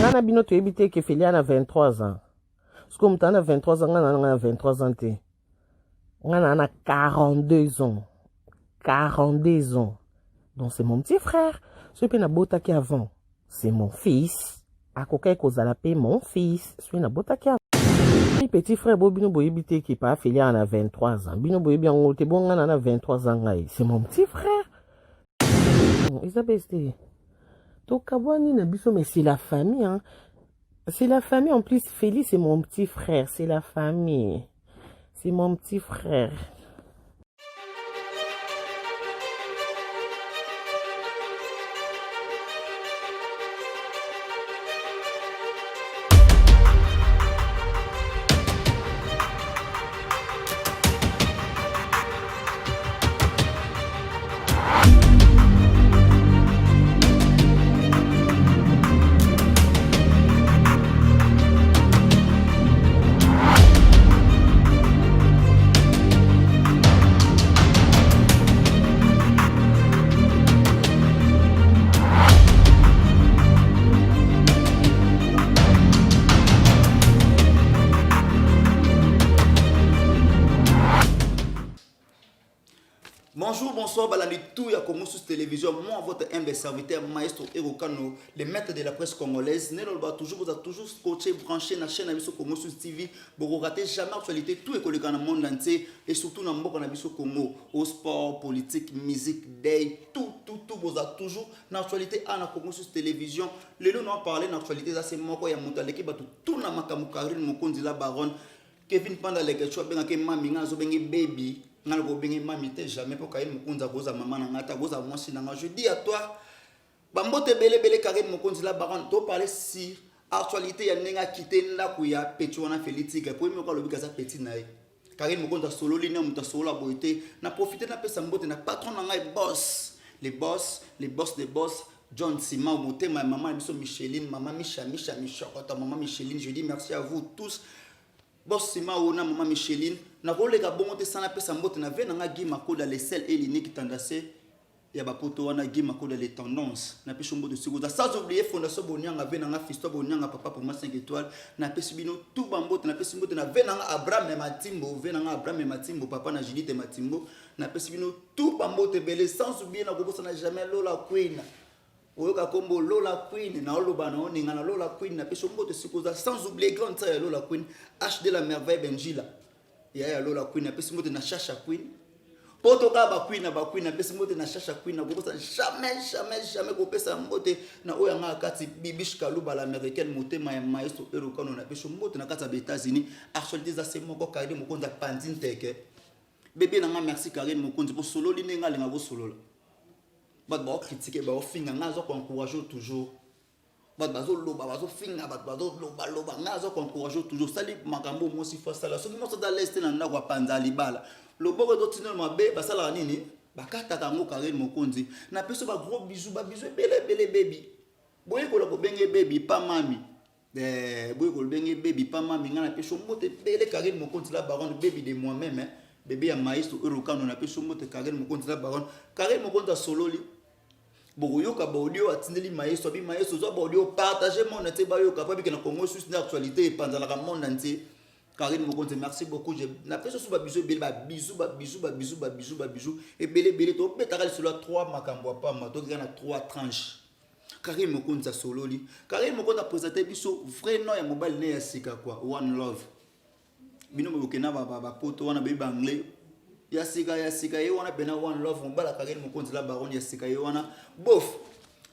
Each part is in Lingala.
ngana bino to ebite ke Félia na 23 ans. Parce que mutana 23 ans ngana 23 ans te. Ngana na 42 ans. 42 ans. Donc c'est mon petit frère. Ce qui na bota qui avant, c'est mon fils. A kokai kozala pe mon fils. Ce qui na bota qui avant. Petit frère bobino boyebite qui pa Félia na 23 ans. Bino boyebi en te bon ngana na 23 ans ngai. C'est mon petit frère. Isabelle c'était Tokabwani na biso, mais c'est la famille, hein. C'est la famille, en plus, Félix, c'est mon petit frère, c'est la famille. C'est mon petit frère. Bonjour, bonsoir, balani tout ya Congo sur télévision. Moi, votre humble serviteur, maestro Erokano, le maître de la presse congolaise. Nelolba toujours, vous avez toujours scotché, branché na chaîne Abiso Congo sur TV. Vous ne ratez jamais l'actualité, tout est collé dans le monde entier. Et surtout dans le monde Abiso Congo, au sport, politique, musique, day, tout, vous avez toujours l'actualité à la Congo sur télévision. Les gens ont parlé d'actualité, ça c'est moi qui ai monté l'équipe, tout na makamukari, mon kondi la baronne. Kevin Panda, les gars, je suis mami, je suis baby. Jamais pour Karim Mukunza goza maman nangata goza moi si nanga. Je dis à toi, bambote bele Karim Mukunza la baron to parler si actualité ya nenga quitté na kuya petit wana Félix pour me ko lobi kaza petit nae. Karim Mukunza solo ligne muta solo la boité na profiter na pesa mbote na patron nanga boss. Les boss des boss. John Sima Moté, ma maman Micheline, maman Micha, maman Micheline, je dis merci à vous tous. Boss Sima Ona, maman Micheline, na rôle ga bon te sana pesa mbote na ve na gi makoda les sel et l'unique tendance ya ba poto wana gi makoda les tendances na pe chombo de seconde sans oublier fondation Bonyanga ve na fisto Bonyanga papa pour moi 5 étoiles na pe subino tout bambote na pe mbote na ve na Abraham Matimbo ve na Abraham Matimbo papa na Judith Matimbo na pe subino tout bambote belé sans oublier na gobosa na jamais Lola Queen. Oyoka kombo Lola Queen na oloba na oninga na Lola Queen na pe chombo de seconde sans oublier grande sœur Lola Queen H de la merveille Benjila. Ya Lola Queen na pesi mbote na Chacha Queen. Poto ka ba Queen na pesi mbote na Chacha Queen na gobosa jamais ko pesa mbote na oya nga kati Bibish Kaluba l'américaine motema ya maestro Erokano na pesi mbote na kati ya États-Unis. Actualité za c'est moko Karine Mokonza Pandine teke. Bébé na nga merci Karine Mokonza pour solo linenga linga bo solo. Ba critiquer ba finga nga zo encourager toujours. Bazo loba bazo finga bazo loba ngazo encourager toujours sali makambo mo si fa sala so mo so dans l'est na ndako panza libala loboko do tinel mabe basala nini bakata kango Karine Mokonzi na peso ba gros bisous bele baby boye ko lo benge baby pa mami boye ko benge baby pa mami ngana peso mbote bele Karine Mokonzi la baronne baby de moi-même bébé ya maïs to Erokano na peso mbote Karine Mokonzi la baronne Karine Mokonzi sololi Boyoka Baudio atindeli maestro bi maestro zo Baudio partager mon entier bayoka pas que na Congo sur l'actualité pendant la monde entier. Karine Mokonzi merci beaucoup. Je na fait sur bisou bisou et belé to betaka sur la 3 makambo pa ma to na 3 tranches. Karine Mokonzi sololi. Karine Mokonzi présenté biso vrai nom ya mobile ne ya sika quoi One Love. Bino bokena ba poto wana be anglais. Yasika ye wana bena One Love mbala Karine Mokonzi la baronne yasika ye wana bof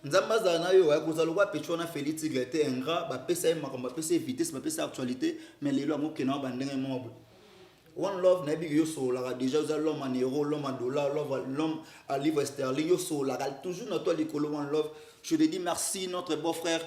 nzambaza na yo ya kozalo kwa petona Félix Tigleté engra ba pesa makambo ba pesa vitesse ba pesa actualité mais lelo amoke na ba ndenge mobo One Love na bi yo so la déjà za l'homme en euro l'homme en dollar l'homme à livre sterling yo so la toujours na toi likolo One Love. Je te dis merci notre beau frère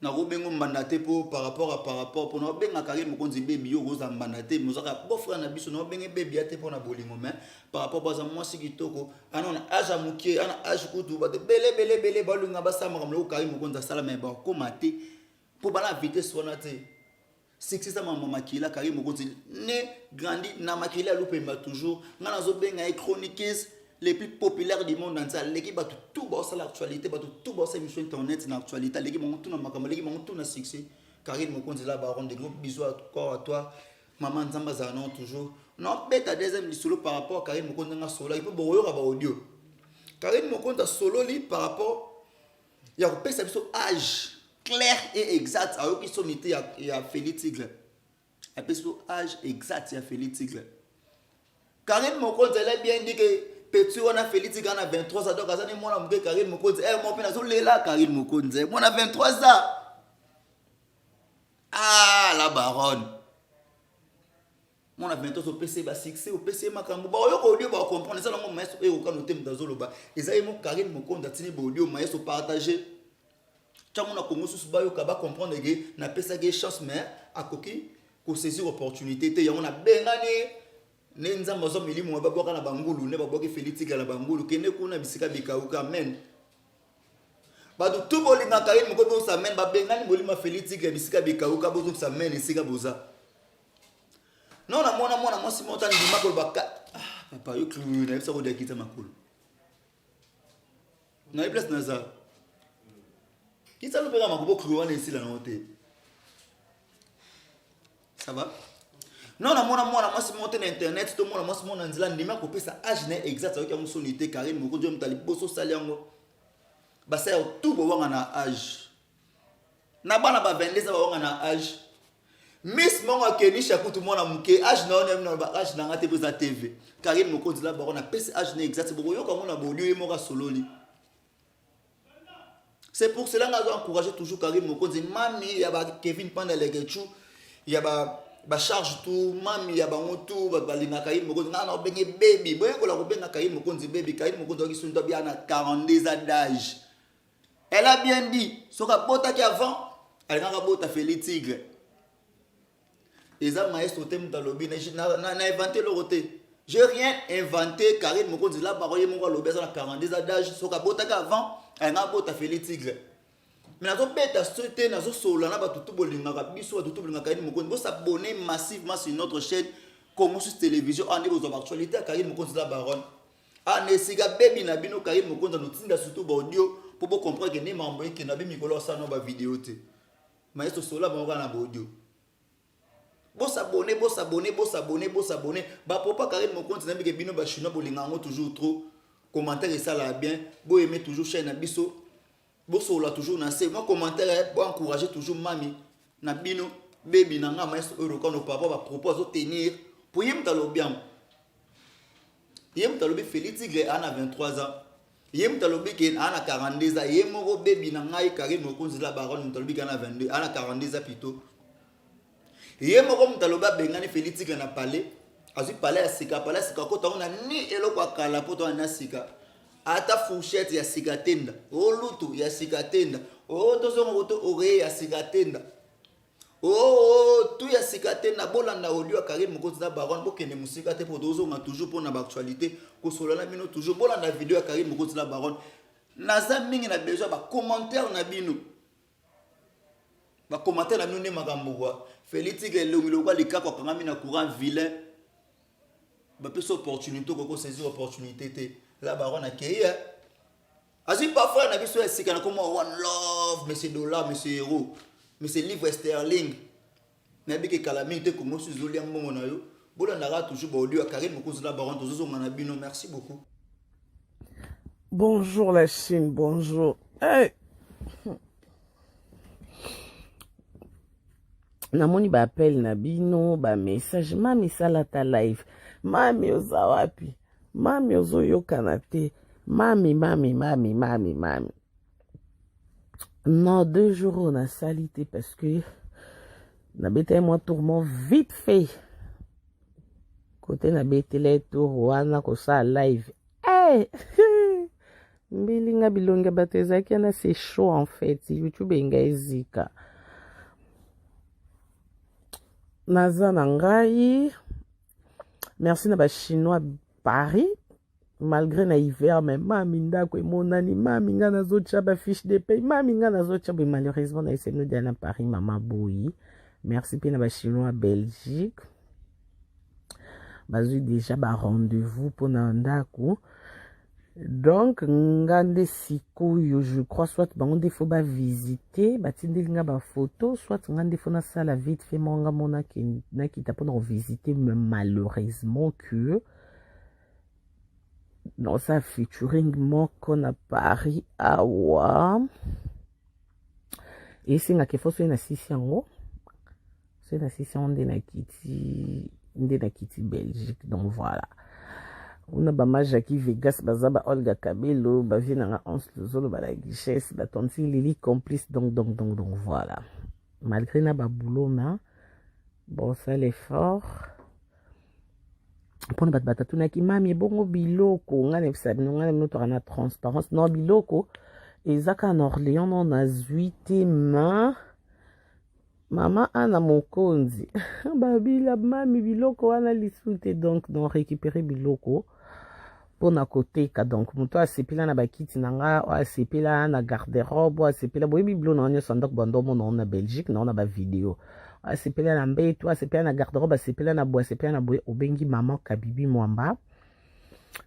na robengo mandaté pour par rapport pour na benga Karine Mokonzi baby yo roza mandaté mozaka bo frère na biso na benga baby ate pour na bolingo mais par rapport à moi si kitoko anona aja mukie ana age kutu ba bele balunga basama comme le Karine Mokonzi sala mais ba komate pour bala vitesse wana te sexy ça maman makila Karine Mokonzi ne grandi na makila lupemba toujours ngana zo benga chroniqueuse les plus populaires du monde entier. L'équipe a tout bossé l'actualité, tout bossé l'émission internet dans l'actualité. L'équipe a tout dans ma l'équipe a tout dans succès. Karine Mokonzi là, baron, des gros bisous encore à toi. Maman Nzamba Zanon toujours. Non, bête à deuxième solo par rapport à Karine Mokonzi dans solo. Il peut boire à audio. Karine Mokonzi a solo par rapport. Il y a un âge clair et exact. Alors qu'ils sont nés il y a Félix Tigre. Il y a un âge exact il y a Félix Tigre. Karine Mokonzi elle a bien dit que petit on a Félix Tigre a 23 ans. Donc à ça moi on a Karine Mokonzi. Eh mon père a là Karine Mokonzi. Moi on a 23 ans. Ah la baronne. Moi on a 23 ans au PC ba succès au PC makambo. Ba yo ko audio ba comprendre ça mon maestro et au kan otem dazolo ba. Ezali mo Karine Mokonzi tini ba audio maestro partager. Tant on a commencé sous ba yo ka ba comprendre que na pesa que chance mais à koki ko saisir opportunité te on a bengani. Nenza mazo milimo ba boka na bangulu ne ba boka Félix Tigre na bangulu kene kuna bisika bikauka men ba do tout bolinga Karine Mokonzi sa men ba bengani bolima Félix Tigre bisika bikauka bozo sa men esika boza non na mona moi si monta ni makolo baka papa yo clou na bisa ko de kita makolo na place na za kita lo pega makobo clou wana esila na hotel ça va. Non, moi, si monter sur internet, tout le monde, moi, si mon anzila, n'importe quoi, ça âge exact, avec un sonité, Karine Mokonzi, je me bosso saliango. Bah, ça, tout le monde a âge. Na ba 22 ans, on a âge. Miss Monga Keni, chaque tout le monde a mouké, âge na on a âge na ngate pour TV. Karine Mokonzi, là, on a pèse âge exact, c'est pour yo comme on a beau lieu et mora solo li. C'est pour cela que nous encourageons toujours Karine Mokonzi. Mami, il y a Kevin Pandelegechu, il y a ba charge tout mami ya bango tout ba linga Karine Mokonzi na bengi baby boye ko la ko benga Karine Mokonzi baby Karine Mokonzi qui sont bien à 42 ans d'âge. Elle a bien dit soka bota qui avant elle nga bota Félix Tigre eza maestro tem talobi na inventé le roté j'ai rien inventé Karine Mokonzi là baroye mon lobe à 42 ans d'âge soka bota qui avant elle nga bota Félix Tigre. Mais nous avons fait un solo, nous avons s'abonner massivement sur notre chaîne Congosus Télévision. On est aux actualités à Karine Mokonzi la baronne. On est si baby na bino Karine Mokonzi nous tinda surtout audio pour comprendre que nous avons que nabi mikolo ça nos vidéo te. Mais ce solo ba ngana audio. Bo s'abonner. Ba papa Karine Mokonzi na bi ke bino ba chinois bolinga toujours trop. Commentaire ça là bien. Bo aimer toujours chaîne na biso. Bosso là toujours na c'est moi commentaire pour encourager toujours mami na bino baby na nga maestro euro quand nos papa va propose tenir pour yem talobi Félix Tigre a 23 ans yem talobi ke a 42 ans yem mo baby na nga Karine Mokonzi la baronne talobi ka na 22 a 42 ans plutôt yem mo taloba bengani Félix Tigre na palais azu palais sika ko tona ni eloko akala po to na sika ata fourchette ya sikatenda o lutu ya sikatenda o tozongo boto ore ya sikatenda o tu ya sikatenda bolanda audio Karine Mokonzi na baronne bokende musika te po tozonga toujours pour na actualité ko solana bino toujours bolanda vidéo ya Karine Mokonzi na baronne naza mingi na besoin ba commentaire na bino na bino ne makambo kwa Félix Tigre longilo kwa likako kangami na courant vilain ba peso opportunité ko saisir opportunité te. La baronne a créé. Asi parfois on a vu sur sika na comme one love, monsieur dollar, monsieur euro, monsieur livre sterling. Na bi ke calamité comme sur zoli mbongo na yo. Bola ndara toujours ba audio Karine Mokonzi la baronne tozo ngana bino, merci beaucoup. Bonjour la Chine, bonjour. Hey. Namoni ba appel na bino, ba message, mami sala ta live. Mami ozawapi. Mami ozoyokana te. Mami. Non, 2 jours on a salité parce que na bete moi tourment vite fait. Côté na bete les tour wana ko sa live. Hey! Mbilinga bilonga batezaki na c'est chaud en fait. YouTube inga ezika. Naza na ngai. Merci na ba chinois Paris, malgré na hiver, mais mami ndako monani, mami nga nazo tchaba fiche de paye, mami nga nazo tchaba, malheureusement na essayé nous d'aller à Paris, maman boui. Merci bien na chinois Belgique. Bazui déjà ba rendez-vous pour na ndako. Donc ngande sikoyo je crois soit bango nde faut ba visiter batindeli nga ba photo soit ngande faut na sala vite fait monga mona ki na kita pour visiter mais malheureusement que dans sa featuring moko na Paris awa et singa ke faut na sisi yango c'est na sisi yango nde na kiti Belgique donc voilà. On a ba Jackie Vegas baza ba Olga Kabelo ba vina nga 11 lozolo ba la guichesse ba tonti Lily complice donc voilà. Malgré na ba boulot mais bon ça l'effort pour na batatu na ki mami bongo biloko nga ne sabi nga ne to na transparence non biloko ezaka en Orléans non na zuite ma mama ana mokonzi babila mami biloko wana lisute donc non récupérer biloko pour na côté ka donc muto asepela na bakiti nanga asepela na garde-robe asepela boy biblo na nyo sandok bando mo na Belgique na ba vidéo asepela na mbeto asepela na garde-robe asepela na bois asepela na boy obengi maman Kabibi Mwamba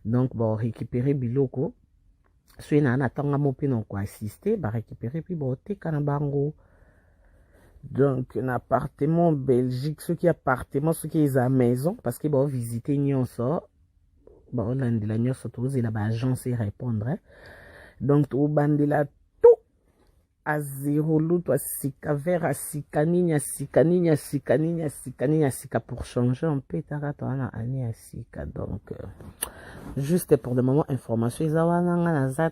donc bon récupérer biloko soit na tanga mo pe non ko assister ba récupérer puis bon teka na bango. Donc, un appartement Belgique, ceux qui appartement, ceux qui est à maison, parce que bon, visiter Nyonso, bon, on a de la Nyonso, tous les agence et répondre. Donc, au bandela tout à zéro l'autre, à sika vert, à sika ninya, sika pour changer un peu, taratona, année à sika. Donc, juste pour le moment, information, ils ont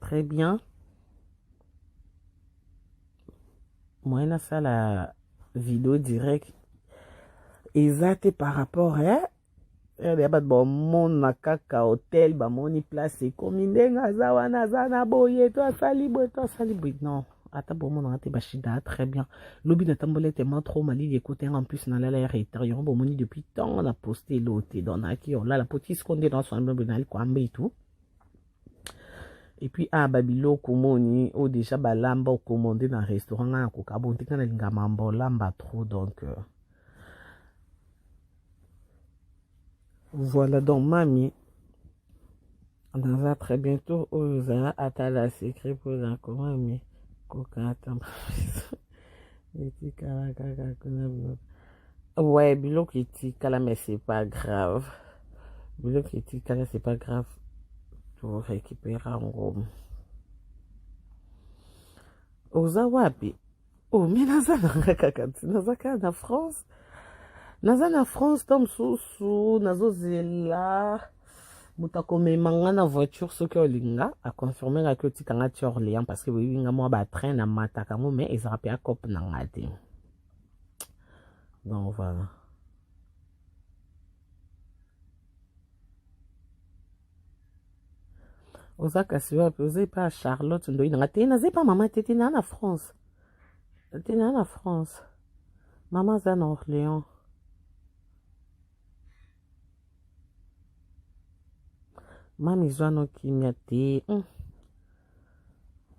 très bien. Moi, na ça la vidéo direct. Exact par rapport à bon mon na kaka hôtel ba moni place comme ndenga za wana za na boye to sali boy non ata bon mon ate bashida très bien lobi na tambole tellement trop mali les côtés en plus na la intérieur bon moni depuis temps on a posté l'hôte dans na qui on là la petite seconde dans son meuble ko ambe et tout. Et puis babilo komoni o déjà balamba commandé dans restaurant na ko kabonte kana linga mambo lamba trop donc voilà donc mami on va très bientôt aux atala secret pour la mami kokata ouais bilo qui kala mais c'est pas grave bilo qui kala c'est pas grave pour récupérer en Rome. Oza wapi? Oh, mais nazaka na France. Na France, tom susu, nazozela. Mutakome manga na voiture, ce que olinga, a confirmé la que tika ngati Orléans, parce que oui, nga moi ba train na mataka mo, mais ils rappellent à cop na ngati. Donc voilà. Oza kasiwa posé pas Charlotte ndo ina ngati na zepa mama tete na France. Tete na France. Maman za na Orléans. Mami zwano kimia te. On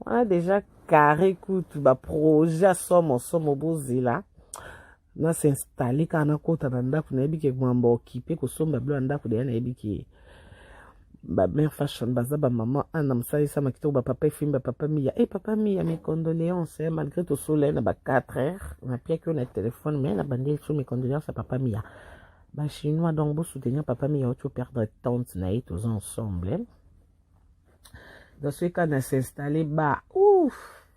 a déjà carré tout ba projet somo bozela. Na s'installer kana kota na ndaku na ebike mwamba occupé ko somba blo ndaku de na ebike ba mère fashion baza ba maman ana msalisa makito ba papa fimba papa mia papa mia mes condoléances malgré tout soleil na ba 4 heures on a pris que le téléphone mais na bandé sur mes condoléances à papa mia ba chinois donc pour soutenir papa mia tu perdre tante na tous ensemble dans ce cas on s'installer ba ouf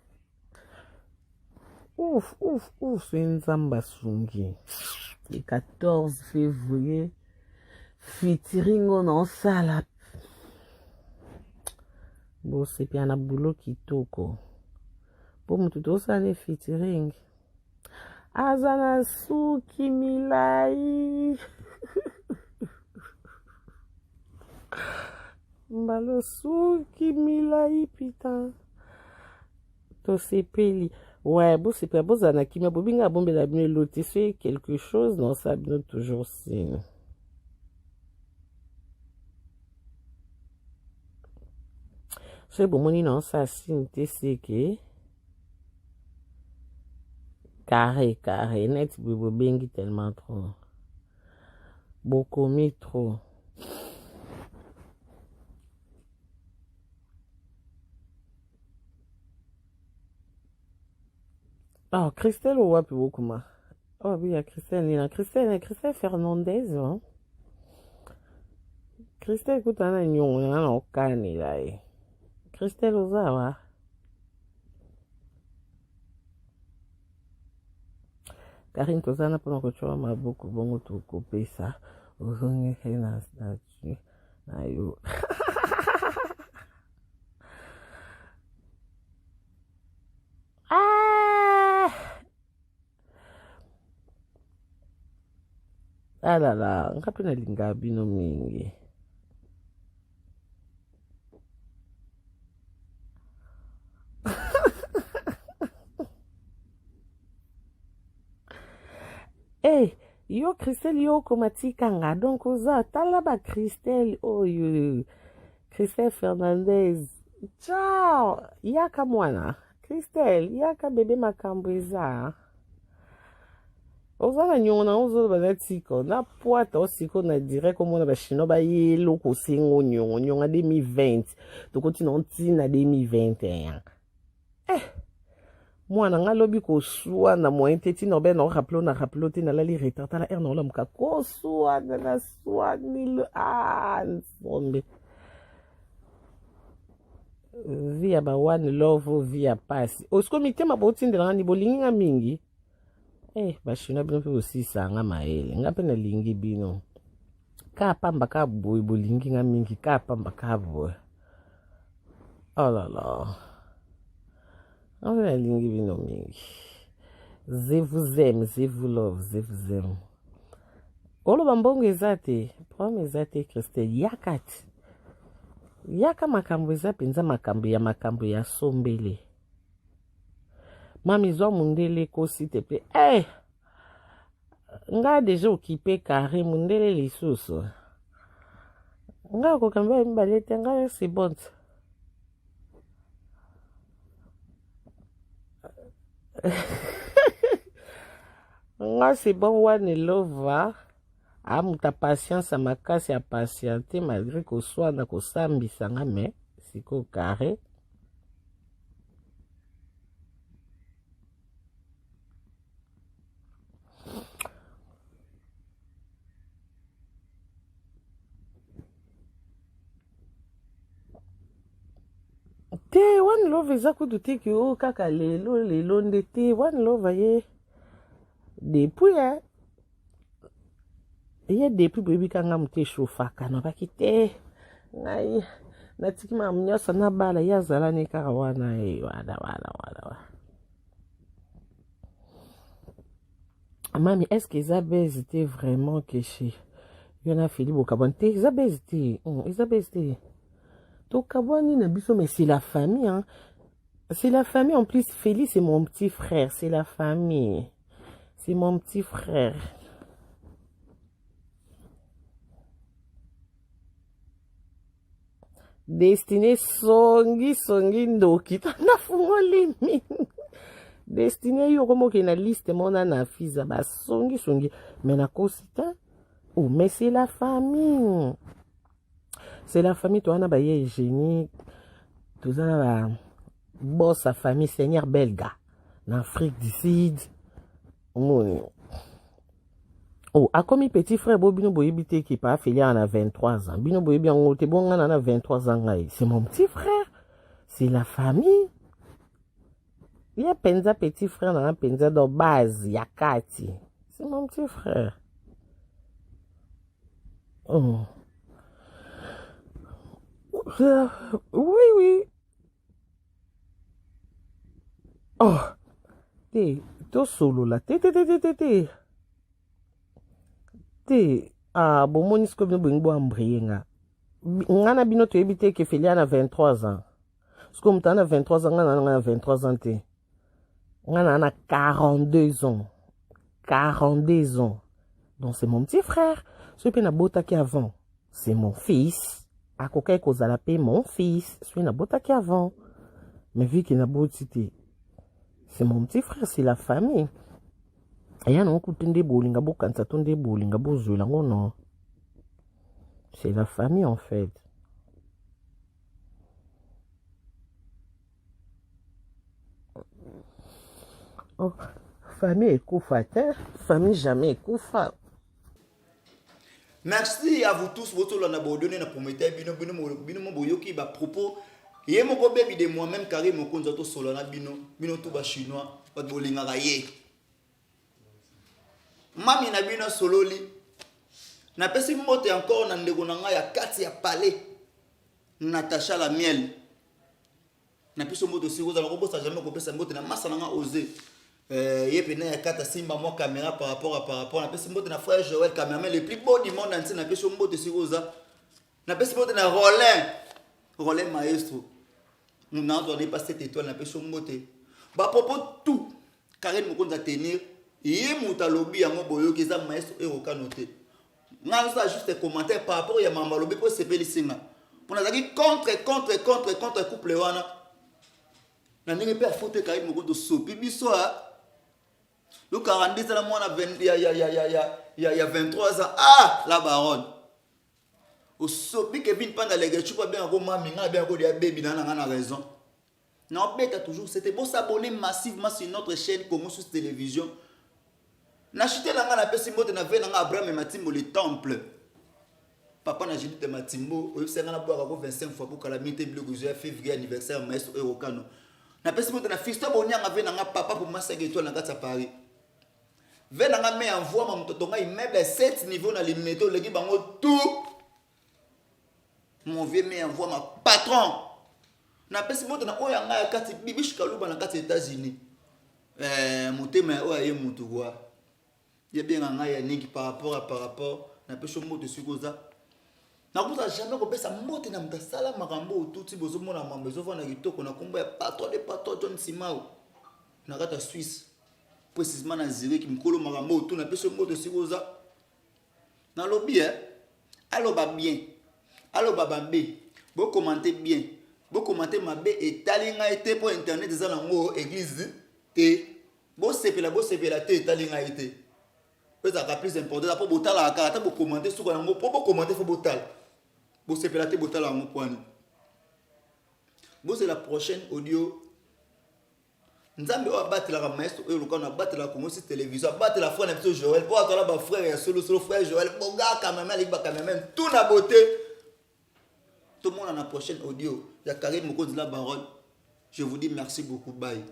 c'est une zamba sungi le 14 février featuring on sala bo sepi ana boulot kitoko po mutu tosala featuring azana suki milai mbalo suki milai putain tosepeli ouais bo sepi bozana kimia bobinga bombela bino lote c'est quelque chose non ça bien toujours c'est c'est bon moni non ça c'est que carré net bobo bengi tellement trop beaucoup trop Oh, Christelle ou wapi wokuma? Oh, oui, il y a Christelle, Nina. Christelle Fernandez, hein? Christelle, écoute, on a une on a un canne, là. Christelle Ozawa. Karine Tozana, pendant que tu vois, m'a beaucoup bon, tout coupé ça. Ozonge, na statue. Na yo. Ah! Ah là là, ngapi na linga bino mingi. Hey, yo Christelle yo komatika nga donc oza tala ba Christelle oyo Christelle Fernandez. Ciao, yaka mwana. Christelle, yaka bebe makambo eza. Oza na nyongo na ozo ba tiko na poata osiko na direct komona ba chino ba yelo ko singo nyongo nyongo 2020. Tokoti na ntina 2021. Mwana nga lobi kosua na moyen te tina obe na rapelo te na lali retata la na olamuka kosua na sua ni nsombe via ba one love via pasi osiko mitema botindela ni bolingi nga mingi bashina bino mpe bosisa nga maele nga mpe nalingi bino ka pamba ka boye bolingi nga mingi ka pamba ka boye oh la la on a lingi bino mingi. Je vous aime, je vous love, je vous aime. Olo bambongo ezate, problème ezate Christelle yakati. Yaka makambo eza penza makambo ya sombele. Mami zwa mundele ko s'il te plaît. Nga déjà occupé carré mundele lisusu. Nga ko kamba mbalete nga c'est bon. Nga c'est bon one love. Amuta patience à makasi ya patiente malgré que soit na kosambisa nga me siko carré. Te one love eza kudu te ki o kaka lelo nde te one love ye depuis ye depuis boyebi kanga mute shofaka na baki te ngai natiki mamu nyonso na bala ye azala ne kaka wana wala mami est-ce que eza bese te vraiment que chez yo na feli bokabwani te eza bese te tokabwani na biso mais c'est la famille hein. C'est la famille en plus Félix c'est mon petit frère c'est la famille c'est mon petit frère. Destiné songi ndoki tana fungoli mingi. Destiné yo komo ke na liste mona na fiza ba songi mais na kosita oh mais c'est la famille. C'est la famille toi na ba ye génie tout ça ba boss sa famille seigneur belga en Afrique du Sud. Oh, a comme petit frère Bobino Boyebite qui pas affilié à 23 ans. Bino Boyebi en te bon à 23 ans. C'est mon petit frère. C'est la famille. Il y a penza petit frère dans la penza de base. Il y a Kati. C'est mon petit frère. Oh. Oui. Oh. T'es solo là. T'es. Bon moni sko bino bingbo ambriye nga. Ngana bino to ebite ke Felia na 23 ans. Sko mutana 23 ans ngana 23 ans te. Ngana na 42 ans. 42 ans. Donc c'est mon petit frère. Celui qui na bota qui avant, c'est mon fils. A kokai kozala pe mon fils. Celui na bota qui avant. Mais vu qu'il na botité, c'est mon petit frère, c'est la famille. Aya na okutunde bolinga bokanza tunde bolinga bozwela ngono. C'est la famille en fait. Oh, famille ekufa te, famille jamais ekufa. Merci à vous tous. Votre lana bodone na prometteur bino boyoki ba propos. Ye moko bebi de moi-même carré mon konza to solana bino tout ba chinois ba bolinga ye. Mami na bino sololi. Na pesi mbote encore na ndeko na nga ya kati ya palais. Natacha la miel. Na pesi mbote si vous allez reposer jamais ko pesa mbote na masa na nga oser. Il y a quatre simba moi caméra par rapport na pesi mbote na frère Joël cameraman le plus beau du monde entier na pesi mbote si oza na pesi mbote na Roland maestro nous n'avons pas cette étoile na pesi mbote ba propos tout Karen mokonza tenir yé muta lobby yango boyoki za maestro eroka noté nga ça juste commentaire par rapport ya mamba lobby pour sepeli singa pour nazaki contre couple wana na ndenge pe afote Karen mokonzo sopi biso a le 42 ans, il y a 23 ans. Ah, la baronne. Au sopi Kevin Panda les gars, tu peux bien avoir maman, bien avoir des bébés, n'a raison. Non, bête toujours. C'était beau s'abonner massivement sur notre chaîne Congo Sous Télévision. N'acheter la gana pesi mot na ve na Abraham et Matimbo le temple. Papa n'a dit de Matimbo, au c'est na boire 25 fois pour calamité bleu février anniversaire maestro Erokano. Na pesi mot na fisto bonia na ve na papa pour massager étoile na kata Paris. Venanga me envoie ma mtotonga immeuble 7 niveaux na limeto leki bango tout. Mon vieux me envoie ma patron. Na pesi moto na oya nga ya kati bibish kaluba na kati États-Unis. Mutema oya ye mutu kwa. Ya bien nga ya ningi par rapport na pesi moto sikoza. Na kuta jamais ko pesa moto na mtasala makambo tout bozo mona mambezo fana kitoko na komba ya patron John Simao. Na kata Suisse. Précisément dans Zurich qui me colle marambo tout na pese mot de sikoza na lobby allo ba bien allo baba bé bo commenter bien bo commenter ma bé et talinga été pour internet za na ngo église te bo sepela te talinga été peut être plus important pour botala ka ta bo commenter sur ngo pour bo commenter faut botala bo sepela te botala ngo poani bo c'est la prochaine audio. Nzambe wa battre la maestro et le quand on battre la Congo Sous Télévision battre la frère de Joël pour attendre ba frère solo frère Joël bonga quand même tout na beauté tout le monde dans la prochaine audio il y a Karim Mokonzi la baronne je vous dis merci beaucoup bye.